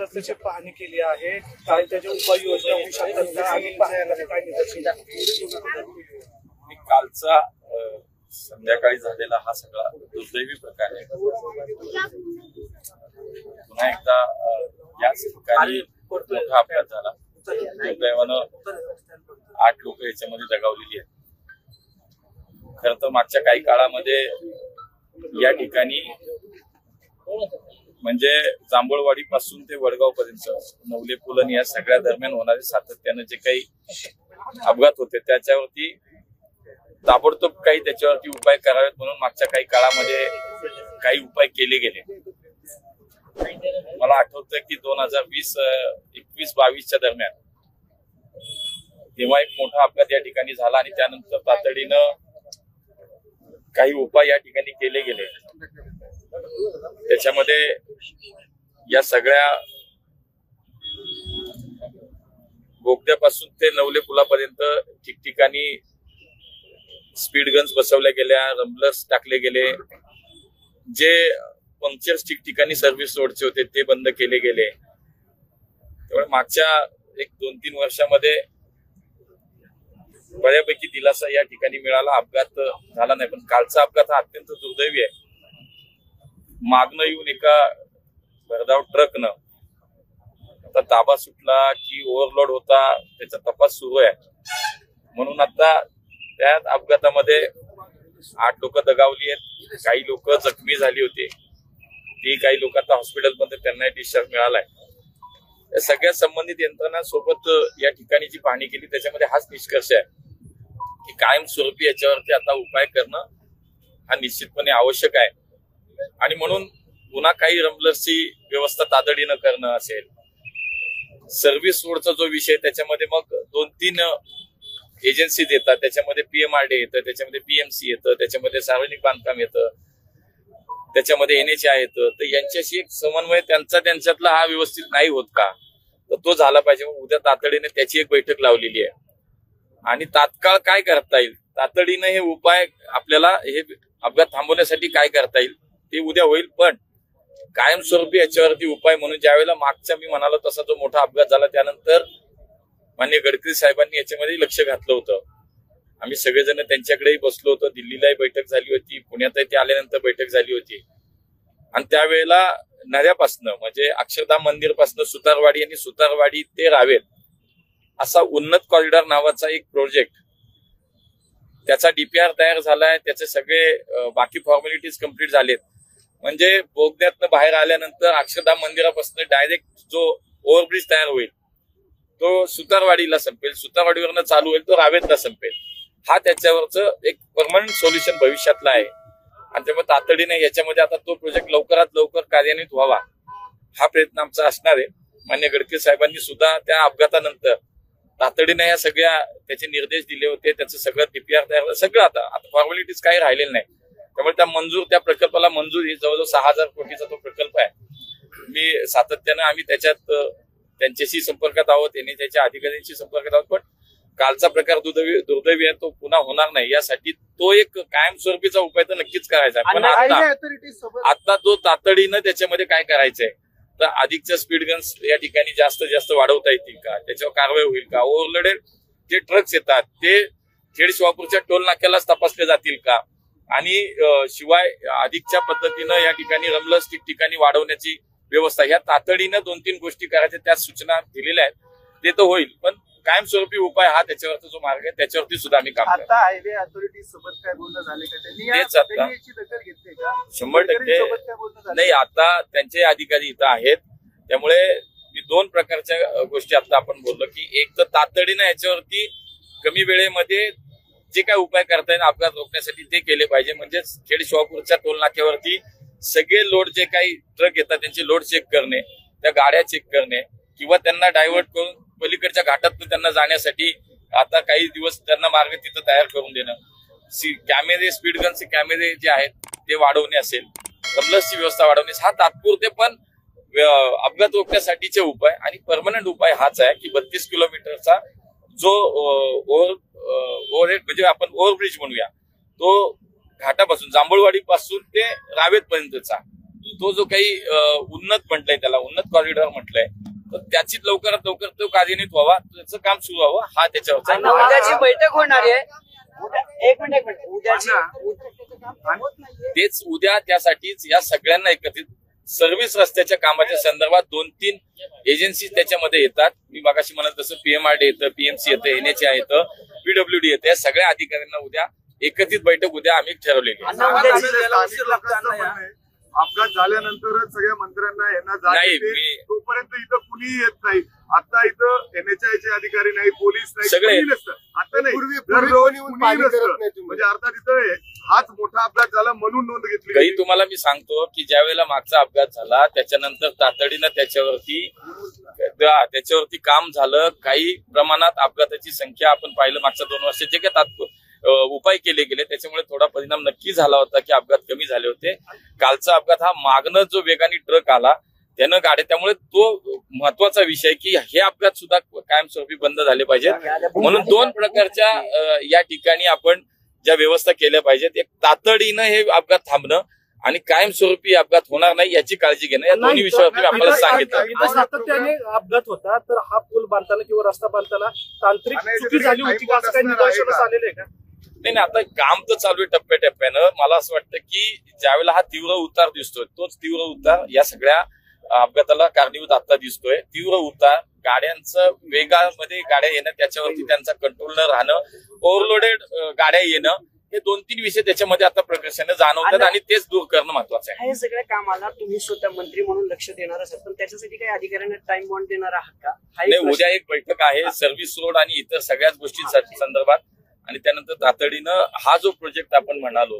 रस्त्याची पाहणी केली आहे, काय त्याच्या उपाययोजना होऊ शकतात का आणि पाहायला काय निदर्शन? कालचा संध्याकाळी झालेला हा सगळा दुर्दैवी प्रकार आहे। पुन्हा एकदा याच ठिकाणी मोठा अपघात झाला। दुर्दैवानं 8 लोक याच्यामध्ये दगावलेली आहेत। खरं तर मागच्या काही काळामध्ये या ठिकाणी म्हणजे जांभूळवाडी पासून ते वडगाव पर्यंत नवले पुलन या सगळ्या दरम्यान होणारे सातत्याने जे काही अपघात होते त्याच्यावरती ताबडतोब काही त्याच्यावरती उपाय करावेत म्हणून मागच्या काही काळामध्ये काही उपाय केले गेले। मला आठवतं की 2021-22च्या दरम्यान तेव्हा एक मोठा अपघात या ठिकाणी झाला आणि त्यानंतर तातडीनं काही उपाय या ठिकाणी केले गेले। त्याच्यामध्ये या सगळ्या बोगद्यापासून ते नवले पुलापर्यंत ठिकठिकाणी स्पीड गन्स बसवल्या गेल्या, रंबलर्स टाकले गेले, जे पंक्चर्स ठिकठिकाणी सर्व्हिस रोडचे होते ते बंद केले गेले। त्यामुळे मागच्या 1-2-3 वर्षामध्ये बऱ्यापैकी दिलासा या ठिकाणी मिळाला, अपघात झाला नाही। पण कालचा अपघात हा अत्यंत दुर्दैवी आहे। मागणं येऊन एका भरधाव ट्रकनं आता ताबा सुटला की ओव्हरलोड होता त्याचा तपास सुरू आहे। म्हणून आता त्या अपघातामध्ये 8 लोक दगावली आहेत, काही लोक जखमी झाली होती, ती काही लोक आता हॉस्पिटलमध्ये त्यांना डिस्चार्ज मिळालाय। सगळ्या संबंधित यंत्रणांसोबत या ठिकाणी जी पाहणी केली त्याच्यामध्ये हाच निष्कर्ष आहे की कायमस्वरूपी याच्यावरती आता उपाय करणं हा निश्चितपणे आवश्यक आहे। आणि म्हणून पुन्हा काही रंबलर्सची व्यवस्था तातडीनं करणं असेल, सर्व्हिस रोडचा जो विषय त्याच्यामध्ये मग 2-3 एजन्सीज येतात, त्याच्यामध्ये PMRD येतं, त्याच्यामध्ये PMC येतं, त्याच्यामध्ये सार्वजनिक बांधकाम येतं, त्याच्यामध्ये NHAI येतं। तर यांच्याशी एक समन्वय त्यांच्यातला हा व्यवस्थित नाही होत का, तर तो झाला पाहिजे। मग उद्या तातडीने त्याची एक बैठक लावलेली आहे आणि तात्काळ काय करता येईल, तातडीनं हे उपाय आपल्याला हे अपघात थांबवण्यासाठी काय करता येईल ते उद्या होईल। पण कायमस्वरूपी याच्यावरती उपाय म्हणून ज्यावेळेला मागच्या मी म्हणालो तसा जो मोठा अपघात झाला त्यानंतर माननीय गडकरी साहेबांनी याच्यामध्ये लक्ष घातलं होतं। आम्ही सगळेजण त्यांच्याकडेही बसलो होतो, दिल्लीलाही बैठक झाली होती, पुण्यातही ते आल्यानंतर बैठक झाली होती। आणि त्यावेळेला नऱ्यापासनं म्हणजे अक्षरधाम मंदिरपासनं सुतारवाडी आणि सुतारवाडी ते रावेर असा उन्नत कॉरिडॉर नावाचा एक प्रोजेक्ट, त्याचा DPR तयार झालाय, त्याचे सगळे बाकी फॉर्मॅलिटीज कम्प्लीट झालेत। म्हणजे बोगद्यातनं बाहेर आल्यानंतर अक्षरधाम मंदिरापासून डायरेक्ट जो ओव्हरब्रिज तयार होईल तो सुतारवाडीला संपेल, सुतारवाडीवरनं चालू होईल तो रावेरला संपेल। हा त्याच्यावरचं एक परमनंट सोल्युशन भविष्यातला आहे आणि त्यामुळे तातडीने याच्यामध्ये आता तो प्रोजेक्ट लवकरात लवकर कार्यान्वित व्हावा हा प्रयत्न आमचा असणार आहे। माननीय गडकरी साहेबांनी सुद्धा त्या अपघातानंतर तातडीने या सगळ्या त्याचे निर्देश दिले होते, त्याचं सगळं DPR तयार सगळं आता फॉर्मॅलिटीज काही राहिलेलं नाही। त्यामुळे त्या प्रकल्पाला मंजुरी जवळजवळ 6000 कोटीचा तो प्रकल्प आहे। मी सातत्यानं आम्ही त्याच्यात त्यांच्याशी संपर्कात आहोत, त्यांनी त्याच्या अधिकाऱ्यांशी संपर्कात आहोत। पण कालचा प्रकार दुर्दैवी आहे, तो पुन्हा होणार नाही यासाठी तो एक कायमस्वरूपीचा उपाय तर नक्कीच करायचा आहे। पण आता तो तातडीनं त्याच्यामध्ये काय करायचंय तर अधिकच्या स्पीड गन्स या ठिकाणी जास्त वाढवता येतील का, त्याच्यावर कारवाई होईल का, ओव्हरलोडेड जे ट्रक्स येतात ते खेड शिवापूरच्या टोल नाक्यालाच तपासले जातील का, आणि शिवाय अधिकच्या पद्धतीनं या ठिकाणी रंबलर्स ठिकठिकाणी वाढवण्याची व्यवस्था, ह्या तातडीनं 2-3 गोष्टी करायच्या त्या सूचना दिलेल्या आहेत, ते तर होईल। पण कायमस्वरूपी उपाय हा त्याच्यावरचा जो मार्ग आहे त्याच्यावरती सुद्धा आम्ही काम करतो। हायवे अथॉरिटी सोबत काय बोलणं झाले का, त्यांनी याची दखल घेतली का? 100% नाही, आता त्यांचे अधिकारी इथं आहेत, त्यामुळे मी 2 प्रकारच्या गोष्टी आता आपण बोललो की एक तर तातडीनं याच्यावरती कमी वेळेमध्ये जे काय उपाय करता येईल अपघात रोखण्यासाठी ते केले पाहिजे। म्हणजेच खेड शिवापूरच्या टोल नाक्यावरती सगळे लोड जे काही ट्रक येतात त्यांचे लोड चेक करणे, त्या गाड्या चेक करणे किंवा त्यांना डायव्हर्ट करून पलीकडच्या घाटातून त्यांना जाण्यासाठी आता काही दिवस त्यांना मार्ग तिथं तयार करून देणं, कॅमेरे स्पीड गनचे कॅमेरे जे आहेत ते वाढवणे असेल, रंबलर्सची व्यवस्था वाढवणे, हा तात्पुरते पण अपघात रोखण्यासाठीचे उपाय। आणि परमनंट उपाय हाच आहे की 32 किलोमीटरचा जो ओव्हरहेड म्हणजे आपण ओव्हरब्रिज म्हणूया, तो घाटापासून जांभूळवाडी पासून ते रावेत पर्यंतचा तो जो काही उन्नत म्हटलंय, त्याला उन्नत कॉरिडॉर म्हटलंय, तर त्याची लवकरात लवकर तो कार्यान्वित व्हावा, त्याचं काम सुरू व्हावं, हा त्याच्यावरचा उद्याची बैठक होणार आहे. एक मिनिट तेच उद्या त्यासाठीच या सगळ्यांना एकत्रित सर्व्हिस रस्त्याच्या कामाच्या संदर्भात 2-3 एजन्सी त्याच्यामध्ये येतात. मी मगाशी म्हणत तसं PMRD येतं, PMC येतं, NHAI येतं, PWD येतं. या सगळ्या अधिकाऱ्यांना उद्या एकत्रित बैठक उद्या आम्ही ठरवलेली आहे. अपघात झाल्यानंतरच सगळ्या मंत्र्यांना यांना नाही, तोपर्यंत इथं कुणी येत नाही. आता इथं NHAI चे अधिकारी नाही, पोलीस नाही, सगळे नसतं. आता नाही, म्हणजे अर्थात इथं हाच मोठा अपघात झाला म्हणून नोंद घेतली. काही तुम्हाला मी सांगतो की ज्या वेळेला मागचा अपघात झाला त्याच्यानंतर तातडीनं त्याच्यावरती काम झालं. काही प्रमाणात अपघाताची संख्या आपण पाहिलं मागच्या 2 वर्षात जे काही उपाय केले गेले त्याच्यामुळे थोडा परिणाम नक्की झाला होता की अपघात कमी झाले होते. कालचा अपघात हा मागणं जो वेगाने ट्रक आला त्यानं गाड्या, त्यामुळे तो महत्वाचा विषय की हे अपघात सुद्धा कायमस्वरूपी बंद झाले पाहिजेत. म्हणून 2 प्रकारच्या या ठिकाणी आपण ज्या व्यवस्था केल्या पाहिजेत. एक तातडीनं हे अपघात थांबणं आणि कायमस्वरूपी अपघात होणार नाही याची काळजी घेणं, या दोन्ही विषयावर मी आपल्याला सांगितलं. सातत्याने अपघात होता, तर हा पूल बांधताना किंवा रस्ता बांधताना तांत्रिक चुकी झाली होती का, असं काही निदर्शनास आलेलं आहे का? नाही, आता काम तर चालू आहे टप्प्याटप्प्यानं. मला असं वाटतं की ज्यावेळेला हा तीव्र उतार दिसतोय तोच तीव्र उतार या सगळ्या अपघाताला कारणीभूत आता दिसतोय. तीव्र उतार, गाड्यांचं वेगामध्ये गाड्या येणं, त्याच्यावरती त्यांचा कंट्रोल न राहणं, ओव्हरलोडेड गाड्या येणं, हे 2-3 विषय त्याच्यामध्ये आता प्रकर्षाने जाणवतात आणि तेच दूर करणं महत्वाचं आहे. हे सगळ्या कामाला तुम्ही स्वतः मंत्री म्हणून लक्ष देणार असाल, पण त्याच्यासाठी काही अधिकाऱ्यांना टाइम बॉन्ड देणार आहात का? नाही, उद्या एक बैठक आहे सर्व्हिस रोड आणि इतर सगळ्याच गोष्टी संदर्भात, आणि त्यानंतर तातडीनं हा जो प्रोजेक्ट आपण म्हणालो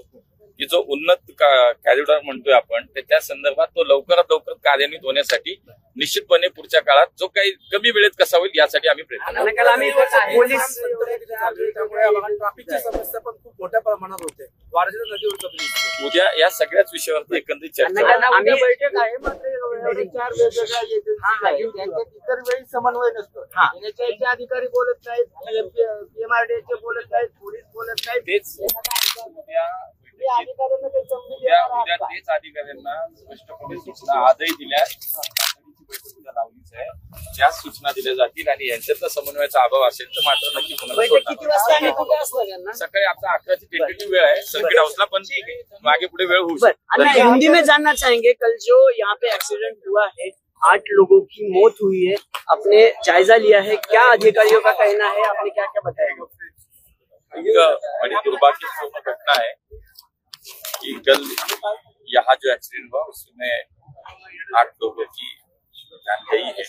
की जो उन्नत कॉरिडॉर म्हणतोय आपण, त्या संदर्भात तो लवकरात लवकर कार्यान्वित होण्यासाठी निश्चितपणे पुढच्या काळात जो काही कमी वेळेत कसा होईल यासाठी आम्ही प्रयत्न करू. ट्रॅफिकची समस्या पण खूप मोठ्या प्रमाणात होते. वारजेला नदीवर उद्या या सगळ्याच विषयावरती एकंदरित चर्चा आम्ही बैठक आहे, मात्र 4 वेगवेगळ्या एजन्सी आहेत, त्यांच्यात इतर वेळी समन्वय नसतो. NHAI चे अधिकारी बोलत नाहीत, PMRD चे बोलत नाहीत, पोलीस बोलत नाहीत. तेच अधिकाऱ्यांना काही समजून उद्या तेच अधिकाऱ्यांना स्पष्टपणे सूचना आजही दिल्या, लावलीच आहे, त्याच सूचना दिल्या जातील आणि यांच्यातला समन्वयाचा अभाव असेल तर मात्र नक्की किती वाजता आणि कुठे असणार यांना? सकाळी आता 11ची टेंटेटिव्ह वेळ आहे सर्किट हाऊसला, पण मागे पुढे वेळ होऊ शकतो. हिंदी में जानना चाहेंगे, कल जो यहाँ पे एक्सीडेंट हुआ है, 8 लोगों की मौत हुई है, आपने जायजा लिया है, क्या अधिकारियों का कहना है, आपने क्या क्या बताया? बड़ी दुर्भाग्यपूर्ण घटना है कि कल यहाँ जो एक्सीडेंट हुआ उसमें 8 लोगों की जान गई है.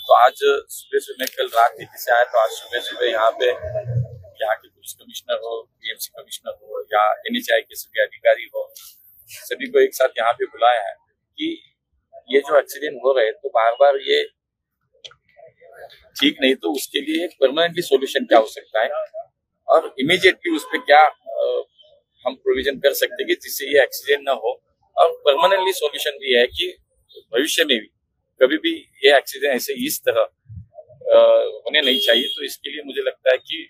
तो आज सुबह से मैं कल रात दिल्ली से आया, तो आज सुबह सुबह यहाँ पे यहाँ के पुलिस कमिश्नर हो, PMC कमिश्नर हो या NHAI के सभी अधिकारी हो, सभी को एक साथ यहाँ पे बुलाया है कि ये जो एक्सीडेंट हो रहे हैं तो बार बार ये ठीक नहीं, तो उसके लिए परमानेंटली सॉल्यूशन क्या हो सकता है और इमीडिएटली उस पर क्या हम प्रोविजन कर सकते हैं कि जिससे ये एक्सीडेंट ना हो. और परमानेंटली सॉल्यूशन भी है कि भविष्य में भी कभी भी ये एक्सीडेंट ऐसे इस तरह होने नहीं चाहिए. तो इसके लिए मुझे लगता है कि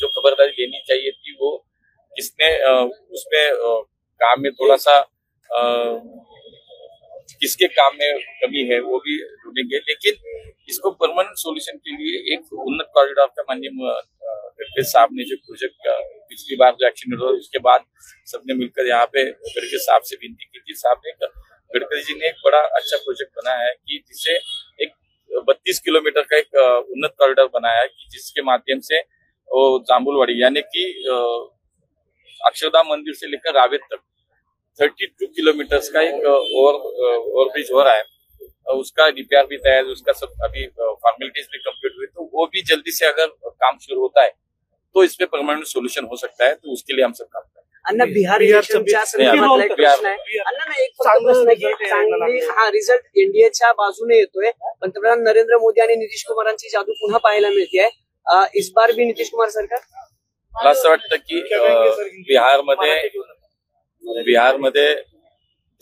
जो खबरदारी लेनी चाहिए थी वो किसने उसमें काम में थोड़ा सा किसके काम में कमी है वो भी ढूंढेंगे, लेकिन इसको परमानेंट सॉल्यूशन के लिए एक उन्नत कॉरिडोर का माननीय गडकरी साहब ने जो प्रोजेक्ट पिछली बार जो एक्सीडेंट हुआ उसके बाद सबने मिलकर यहाँ पे गडकरी साहब से विनती की थी. साहब ने गडकरी जी ने एक बड़ा अच्छा प्रोजेक्ट बनाया है कि जिससे एक 32 किलोमीटर का एक उन्नत कॉरिडोर बनाया है कि जिसके माध्यम से वो जांबुलवाड़ी यानी कि अक्षरधाम मंदिर से लेकर रावेत तक 32 किलोमीटर का एक ओवरब्रिज हो रहा है. उसका डीपीआर भी तैयार, उसका सब अभी फॉर्मेलिटीज भी कंप्लीट हुई, तो वो भी जल्दी से अगर काम शुरू होता है तो इस पे परमानेंट सोल्यूशन हो सकता है. तो उसके लिए हम सब काम करें. अण्णा, बिहार इलेक्शनच्या संदर्भातला एक प्रश्न आहे. अण्णा, ना एक प्रश्न आहे की चांगली हा रिझल्ट एनडीएच्या बाजूने येतोय. पंतप्रधान नरेंद्र मोदी आणि नितीश कुमारांची जादू पुन्हा पाहायला मिळते. इस बार भी नितीश कुमार सरकार, मला असं वाटतं की बिहारमध्ये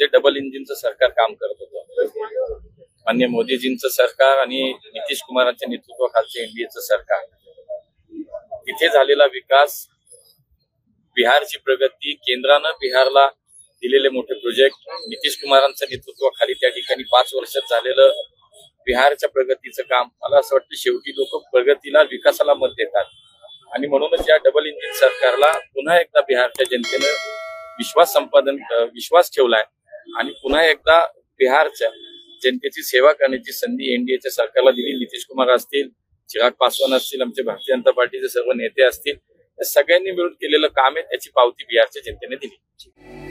जे डबल इंजिनचं सरकार काम करत होतं, माननीय मोदीजींचं सरकार आणि नितीश कुमारांच्या नेतृत्वाखालचे एनडीएचं सरकार, तिथे झालेला विकास, बिहारची प्रगती, केंद्रानं बिहारला दिलेले मोठे प्रोजेक्ट, नितीश कुमारांच्या नेतृत्वाखाली त्या ठिकाणी 5 वर्षात झालेलं बिहारच्या प्रगतीचं काम, मला असं वाटतं शेवटी लोक प्रगतीला, विकासाला मत देतात आणि म्हणूनच या डबल इंजिन सरकारला पुन्हा एकदा बिहारच्या जनतेनं विश्वास ठेवलाय आणि पुन्हा एकदा बिहारच्या जनतेची सेवा करण्याची संधी एनडीएच्या सरकारला दिली. नितीश कुमार असतील, चिराग पासवान असतील, आमचे भारतीय जनता पार्टीचे सर्व नेते असतील, या सगळ्यांनी मिळून केलेलं काम आहे, त्याची पावती बिहारच्या जनतेने दिली.